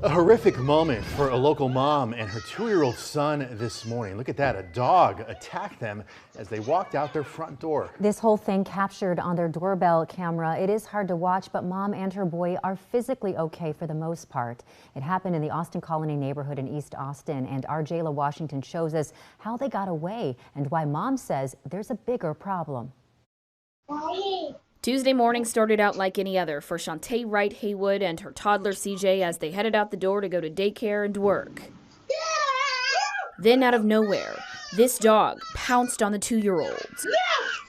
A horrific moment for a local mom and her 2-year-old son this morning. Look at that, a dog attacked them as they walked out their front door. This whole thing captured on their doorbell camera. It is hard to watch, but mom and her boy are physically okay for the most part. It happened in the Austin Colony neighborhood in East Austin, and our Jayla Washington shows us how they got away and why mom says there's a bigger problem. Tuesday morning started out like any other for Shantae Wright-Haywood and her toddler CJ as they headed out the door to go to daycare and work. Then out of nowhere, this dog pounced on the 2-year-olds.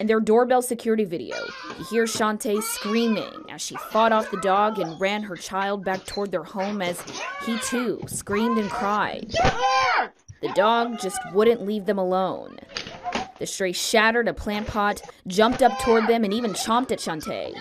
In their doorbell security video, you hear Shantae screaming as she fought off the dog and ran her child back toward their home as he too screamed and cried. The dog just wouldn't leave them alone. The stray shattered a plant pot, jumped up toward them, and even chomped at Shantae,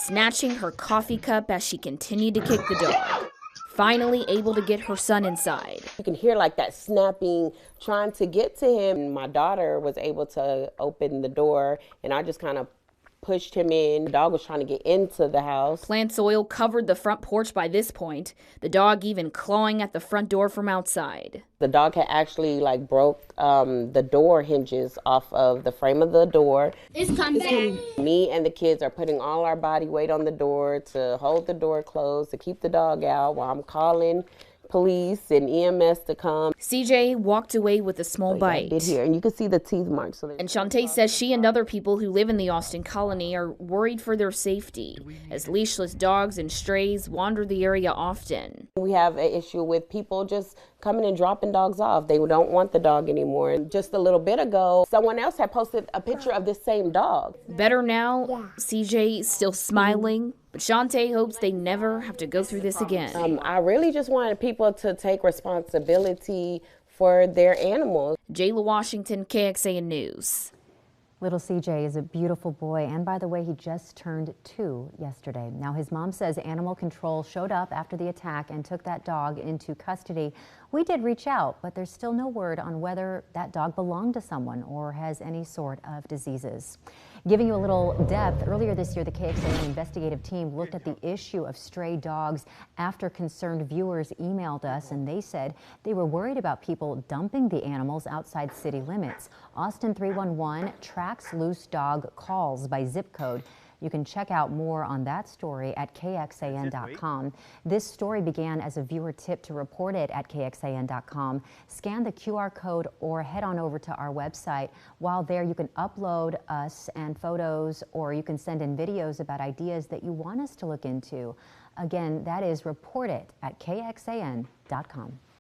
snatching her coffee cup as she continued to kick the dog. Finally able to get her son inside. You can hear like that snapping, trying to get to him. My daughter was able to open the door, and I just kind of pushed him in. The dog was trying to get into the house. Plant soil covered the front porch by this point, the dog even clawing at the front door from outside. The dog had actually like broke the door hinges off of the frame of the door. It's come back. Me and the kids are putting all our body weight on the door to hold the door closed, to keep the dog out while I'm calling police and EMS to come. CJ walked away with a small bite. Did here, and you can see the teeth marks. And Shantae says she and other people who live in the Austin Colony are worried for their safety as leashless dogs and strays wander the area often. We have an issue with people just coming and dropping dogs off. They don't want the dog anymore. And just a little bit ago, someone else had posted a picture of this same dog. Better now, CJ still smiling, but Shantae hopes they never have to go through this again. I really just wanted people to take responsibility for their animals. Jayla Washington, KXAN News. Little CJ is a beautiful boy, and by the way, he just turned 2 yesterday. Now, his mom says animal control showed up after the attack and took that dog into custody. We did reach out, but there's still no word on whether that dog belonged to someone or has any sort of diseases. Giving you a little depth, earlier this year, the KXAN investigative team looked at the issue of stray dogs after concerned viewers emailed us, and they said they were worried about people dumping the animals outside city limits. Austin 311 tracks loose dog calls by zip code. You can check out more on that story at KXAN.com. This story began as a viewer tip to report it at KXAN.com. Scan the QR code or head on over to our website. While there, you can upload us and photos, or you can send in videos about ideas that you want us to look into. Again, that is report it at KXAN.com.